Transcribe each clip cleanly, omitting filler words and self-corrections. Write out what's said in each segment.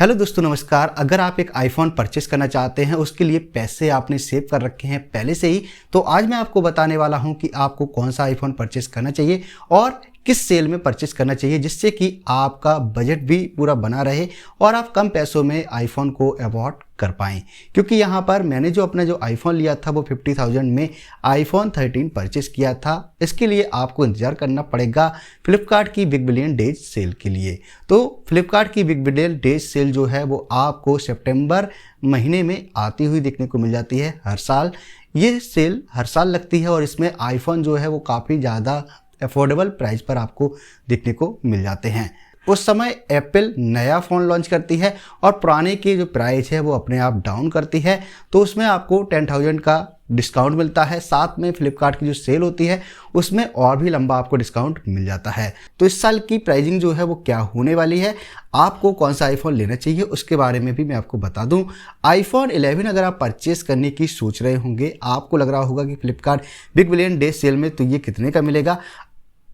Hello दोस्तों, नमस्कार। अगर आप एक आईफोन परचेस करना चाहते हैं, उसके लिए पैसे आपने सेव कर रखे हैं पहले से ही, तो आज मैं आपको बताने वाला हूं कि आपको कौन सा आईफोन परचेस करना चाहिए और किस सेल में परचेस करना चाहिए, जिससे कि आपका बजट भी पूरा बना रहे और आप कम पैसों में आईफोन को अफोर्ड कर पाएँ। क्योंकि यहाँ पर मैंने जो आईफोन लिया था वो 50,000 में आईफोन 13 परचेस किया था। इसके लिए आपको इंतज़ार करना पड़ेगा फ्लिपकार्ट की बिग बिलियन डेज सेल के लिए। तो फ्लिपकार्ट की बिग बिलियन डेज सेल जो है वो आपको सितंबर महीने में आती हुई देखने को मिल जाती है हर साल। ये सेल हर साल लगती है और इसमें आईफोन जो है वो काफ़ी ज़्यादा अफोर्डेबल प्राइस पर आपको देखने को मिल जाते हैं। उस समय एप्पल नया फ़ोन लॉन्च करती है और पुराने की जो प्राइस है वो अपने आप डाउन करती है, तो उसमें आपको 10,000 का डिस्काउंट मिलता है। साथ में फ्लिपकार्ट की जो सेल होती है उसमें और भी लंबा आपको डिस्काउंट मिल जाता है। तो इस साल की प्राइसिंग जो है वो क्या होने वाली है, आपको कौन सा आईफोन लेना चाहिए, उसके बारे में भी मैं आपको बता दूं। आईफोन 11 अगर आप परचेस करने की सोच रहे होंगे, आपको लग रहा होगा कि Flipkart big billion day sale में तो ये कितने का मिलेगा।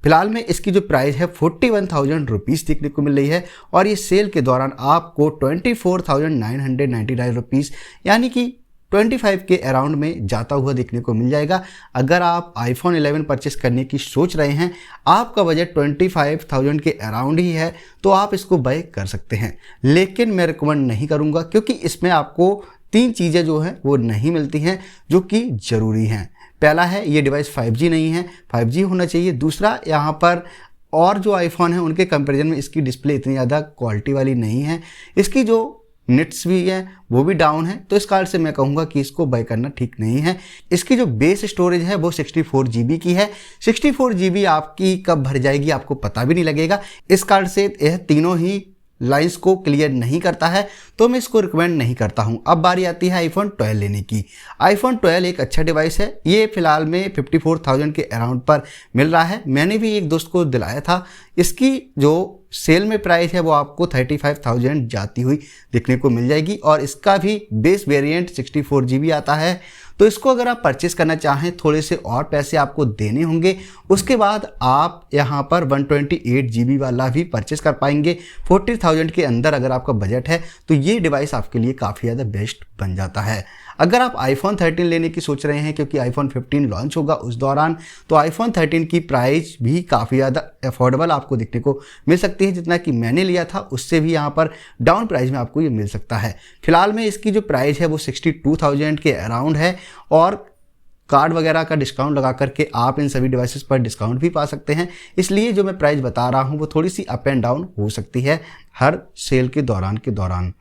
फिलहाल में इसकी जो प्राइस है 41,000 रुपीज़ देखने को मिल रही है और ये सेल के दौरान आपको 24,999 रुपीज़ यानी कि 25 के अराउंड में जाता हुआ देखने को मिल जाएगा। अगर आप आईफोन 11 परचेस करने की सोच रहे हैं, आपका बजट 25,000 के अराउंड ही है, तो आप इसको बाय कर सकते हैं। लेकिन मैं रिकमेंड नहीं करूँगा, क्योंकि इसमें आपको 3 चीज़ें जो हैं वो नहीं मिलती हैं जो कि ज़रूरी हैं। पहला है, ये डिवाइस 5G नहीं है, 5G होना चाहिए। दूसरा, यहाँ पर और जो आईफोन है उनके कंपैरिजन में इसकी डिस्प्ले इतनी ज़्यादा क्वालिटी वाली नहीं है। इसकी जो निट्स भी है वो भी डाउन है, तो इस कारण से मैं कहूँगा कि इसको बाय करना ठीक नहीं है। इसकी जो बेस स्टोरेज है वो 64 GB की है। 64 GB आपकी कब भर जाएगी आपको पता भी नहीं लगेगा। इस कारण से यह तीनों ही लाइंस को क्लियर नहीं करता है, तो मैं इसको रिकमेंड नहीं करता हूं। अब बारी आती है आईफोन 12 लेने की। आईफोन 12 एक अच्छा डिवाइस है। ये फिलहाल में 54,000 के अराउंड पर मिल रहा है। मैंने भी एक दोस्त को दिलाया था। इसकी जो सेल में प्राइस है वो आपको 35,000 जाती हुई देखने को मिल जाएगी और इसका भी बेस वेरिएंट 64 GB आता है। तो इसको अगर आप परचेस करना चाहें, थोड़े से और पैसे आपको देने होंगे। उसके बाद आप यहाँ पर 128 GB वाला भी परचेस कर पाएंगे। 40,000 के अंदर अगर आपका बजट है तो ये डिवाइस आपके लिए काफ़ी ज़्यादा बेस्ट बन जाता है। अगर आप आईफोन 13 लेने की सोच रहे हैं, क्योंकि आईफोन 15 लॉन्च होगा उस दौरान, तो आईफोन 13 की प्राइस भी काफ़ी ज़्यादा अफोर्डेबल आपको देखने को मिल सकती है। जितना कि मैंने लिया था उससे भी यहाँ पर डाउन प्राइस में आपको ये मिल सकता है। फिलहाल में इसकी जो प्राइस है वो 62,000 के अराउंड है और कार्ड वगैरह का डिस्काउंट लगा करके आप इन सभी डिवाइसेस पर डिस्काउंट भी पा सकते हैं। इसलिए जो मैं प्राइस बता रहा हूँ वो थोड़ी सी अप एंड डाउन हो सकती है हर सेल के दौरान।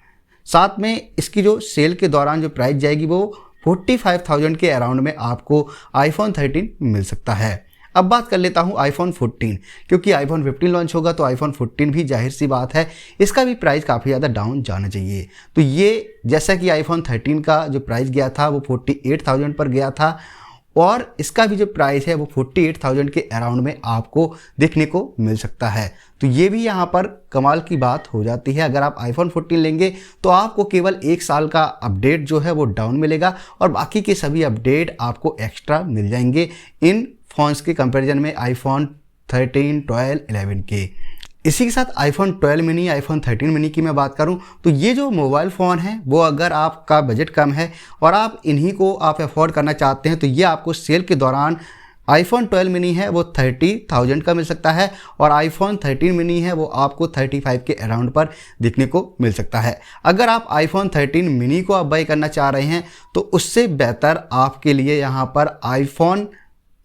साथ में इसकी जो सेल के दौरान जो प्राइस जाएगी वो 45,000 के अराउंड में आपको आईफोन 13 मिल सकता है। अब बात कर लेता हूँ आईफोन 14, क्योंकि आईफोन 15 लॉन्च होगा तो आईफोन 14 भी जाहिर सी बात है इसका भी प्राइस काफ़ी ज़्यादा डाउन जाना चाहिए। तो ये जैसा कि आईफोन 13 का जो प्राइस गया था वो 48,000 पर गया था और इसका भी जो प्राइस है वो 48,000 के अराउंड में आपको देखने को मिल सकता है। तो ये भी यहाँ पर कमाल की बात हो जाती है। अगर आप आईफोन 14 लेंगे तो आपको केवल 1 साल का अपडेट जो है वो डाउन मिलेगा और बाकी के सभी अपडेट आपको एक्स्ट्रा मिल जाएंगे इन फ़ोन्स के कंपैरिजन में आईफोन 13, 12, 11 के। इसी के साथ आईफोन 12 मिनी, आईफोन 13 मिनी की मैं बात करूं तो ये जो मोबाइल फ़ोन है वो अगर आपका बजट कम है और आप इन्हीं को आप अफोर्ड करना चाहते हैं, तो ये आपको सेल के दौरान आईफोन 12 मिनी है वो 30,000 का मिल सकता है और आईफोन 13 मिनी है वो आपको 35 के अराउंड पर देखने को मिल सकता है। अगर आप आईफोन 13 मिनी को आप बाय करना चाह रहे हैं तो उससे बेहतर आपके लिए यहाँ पर आईफोन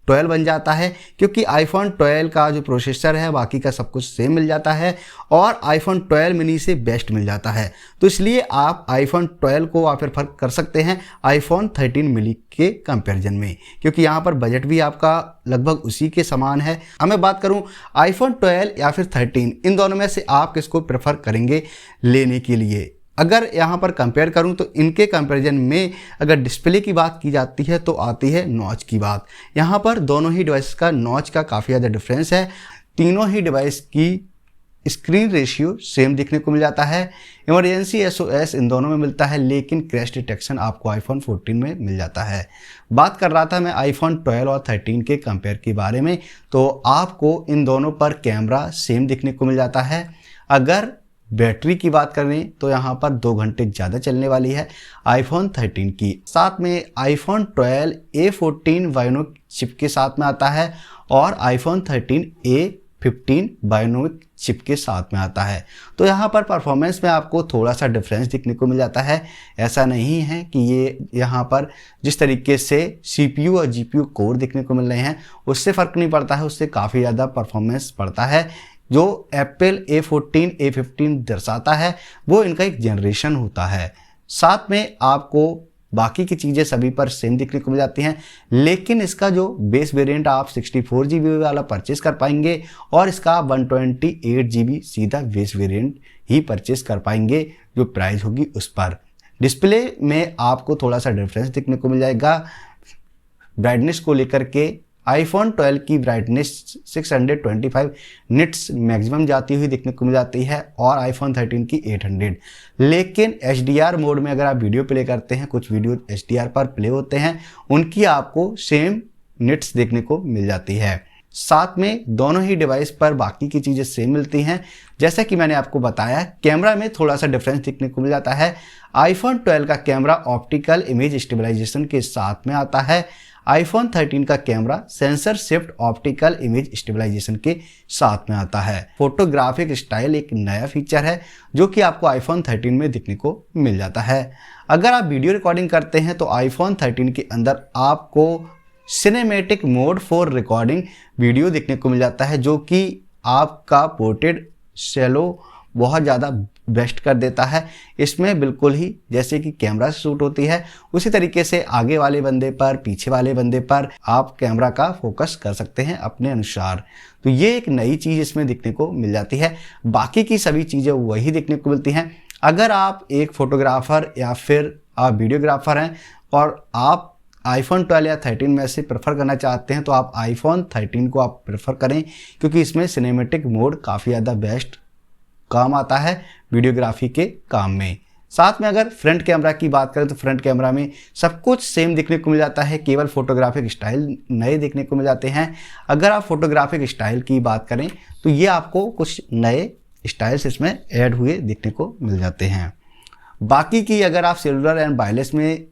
12 बन जाता है, क्योंकि आईफोन 12 का जो प्रोसेसर है बाकी का सब कुछ सेम मिल जाता है और आईफोन 12 मिनी से बेस्ट मिल जाता है। तो इसलिए आप आईफोन 12 को आप प्रेफर कर सकते हैं आईफोन 13 मिनी के कंपैरिजन में, क्योंकि यहाँ पर बजट भी आपका लगभग उसी के समान है। अब मैं बात करूँ आईफोन 12 या फिर 13, इन दोनों में से आप किसको प्रेफर करेंगे लेने के लिए। अगर यहाँ पर कंपेयर करूँ तो इनके कंपैरिजन में अगर डिस्प्ले की बात की जाती है तो आती है नॉच की बात। यहाँ पर दोनों ही डिवाइस का नॉच का काफ़ी ज़्यादा डिफरेंस है। तीनों ही डिवाइस की स्क्रीन रेशियो सेम देखने को मिल जाता है। इमरजेंसी SOS इन दोनों में मिलता है, लेकिन क्रैश डिटेक्शन आपको आईफोन 14 में मिल जाता है। बात कर रहा था मैं आईफोन 12 और 13 के कंपेयर के बारे में, तो आपको इन दोनों पर कैमरा सेम देखने को मिल जाता है। अगर बैटरी की बात करें तो यहाँ पर 2 घंटे ज़्यादा चलने वाली है आईफोन 13 की। साथ में आईफोन 12 A14 बायोनिक चिप के साथ में आता है और आईफोन 13 A15 बायोनिक चिप के साथ में आता है। तो यहाँ पर परफॉर्मेंस में आपको थोड़ा सा डिफरेंस दिखने को मिल जाता है। ऐसा नहीं है कि ये यहाँ पर जिस तरीके से CPU और GPU कोर दिखने को मिल रहे हैं उससे फ़र्क नहीं पड़ता है, उससे काफ़ी ज़्यादा परफॉर्मेंस पड़ता है। जो एप्पल A14 A15 दर्शाता है वो इनका एक जनरेशन होता है। साथ में आपको बाकी की चीज़ें सभी पर सेम दिखने को मिल जाती हैं, लेकिन इसका जो बेस वेरिएंट आप 64 GB वाला परचेस कर पाएंगे और इसका 128 GB सीधा बेस वेरिएंट ही परचेस कर पाएंगे जो प्राइस होगी उस पर। डिस्प्ले में आपको थोड़ा सा डिफरेंस दिखने को मिल जाएगा। ब्राइटनेस को लेकर के आईफोन 12 की ब्राइटनेस 625 निट्स मैक्सिमम जाती हुई दिखने को मिल जाती है और आईफोन 13 की 800। लेकिन HDR मोड में अगर आप वीडियो प्ले करते हैं, कुछ वीडियो HDR पर प्ले होते हैं, उनकी आपको सेम निट्स देखने को मिल जाती है। साथ में दोनों ही डिवाइस पर बाकी की चीज़ें सेम मिलती हैं। जैसा कि मैंने आपको बताया, कैमरा में थोड़ा सा डिफरेंस दिखने को मिल जाता है। आईफोन 12 का कैमरा ऑप्टिकल इमेज स्टेबलाइजेशन के साथ में आता है। आईफोन 13 का camera sensor shift optical image stabilisation के साथ में आता है। फोटोग्राफिक स्टाइल एक नया फीचर है जो कि आपको आईफोन 13 में दिखने को मिल जाता है। अगर आप वीडियो रिकॉर्डिंग करते हैं तो आईफोन 13 के अंदर आपको cinematic mode for recording video देखने को मिल जाता है, जो कि आपका पोर्ट्रेट शैलो बहुत ज़्यादा बेस्ट कर देता है। इसमें बिल्कुल ही जैसे कि कैमरा से शूट होती है उसी तरीके से आगे वाले बंदे पर, पीछे वाले बंदे पर आप कैमरा का फोकस कर सकते हैं अपने अनुसार। तो ये एक नई चीज़ इसमें दिखने को मिल जाती है। बाकी की सभी चीज़ें वही देखने को मिलती हैं। अगर आप एक फोटोग्राफर या फिर आप वीडियोग्राफर हैं और आप आईफोन 12 या 13 में से प्रेफर करना चाहते हैं तो आप आईफोन 13 को आप प्रेफर करें, क्योंकि इसमें सिनेमैटिक मोड काफ़ी ज़्यादा बेस्ट काम आता है वीडियोग्राफी के काम में। साथ में अगर फ्रंट कैमरा की बात करें तो फ्रंट कैमरा में सब कुछ सेम दिखने को मिल जाता है, केवल फोटोग्राफिक स्टाइल नए देखने को मिल जाते हैं। अगर आप फोटोग्राफिक स्टाइल की बात करें तो ये आपको कुछ नए स्टाइल्स इसमें ऐड हुए देखने को मिल जाते हैं। बाकी की अगर आप सेलुलर एंड वायरलेस में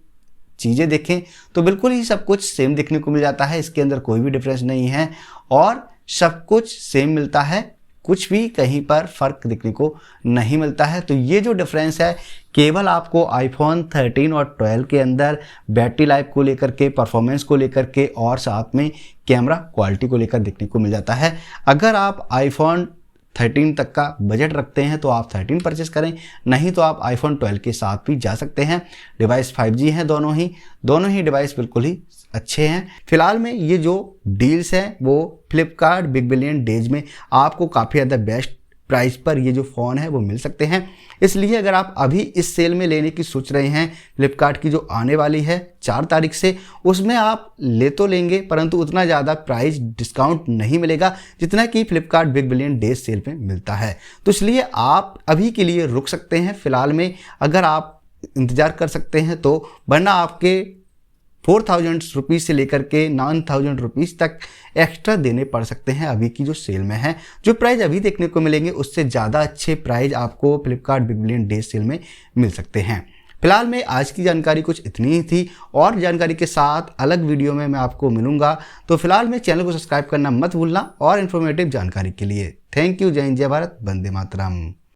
चीज़ें देखें तो बिल्कुल ही सब कुछ सेम दिखने को मिल जाता है। इसके अंदर कोई भी डिफरेंस नहीं है और सब कुछ सेम मिलता है, कुछ भी कहीं पर फ़र्क दिखने को नहीं मिलता है। तो ये जो डिफरेंस है केवल आपको आईफोन 13 और 12 के अंदर बैटरी लाइफ को लेकर के, परफॉर्मेंस को लेकर के और साथ में कैमरा क्वालिटी को लेकर देखने को मिल जाता है। अगर आप आईफोन 13 तक का बजट रखते हैं तो आप 13 परचेस करें, नहीं तो आप आईफोन 12 के साथ भी जा सकते हैं। डिवाइस 5G हैं दोनों ही डिवाइस बिल्कुल ही अच्छे हैं। फिलहाल में ये जो डील्स हैं वो फ्लिपकार्ट बिग बिलियन डेज में आपको काफ़ी ज़्यादा बेस्ट प्राइस पर ये जो फ़ोन है वो मिल सकते हैं। इसलिए अगर आप अभी इस सेल में लेने की सोच रहे हैं, फ्लिपकार्ट की जो आने वाली है 4 तारीख से, उसमें आप ले तो लेंगे परंतु उतना ज़्यादा प्राइस डिस्काउंट नहीं मिलेगा जितना कि Flipkart big billion days cell में मिलता है। तो इसलिए आप अभी के लिए रुक सकते हैं फिलहाल में, अगर आप इंतज़ार कर सकते हैं तो, वरना आपके 4000 रुपीज़ से लेकर के 9000 रुपीज़ तक एक्स्ट्रा देने पड़ सकते हैं अभी की जो सेल में है। जो प्राइस अभी देखने को मिलेंगे उससे ज़्यादा अच्छे प्राइस आपको Flipkart big billion days cell में मिल सकते हैं। फिलहाल में आज की जानकारी कुछ इतनी ही थी और जानकारी के साथ अलग वीडियो में मैं आपको मिलूंगा। तो फिलहाल में चैनल को सब्सक्राइब करना मत भूलना और इन्फॉर्मेटिव जानकारी के लिए। Thank you. जय हिंद, जय भारत, वंदे मातरम।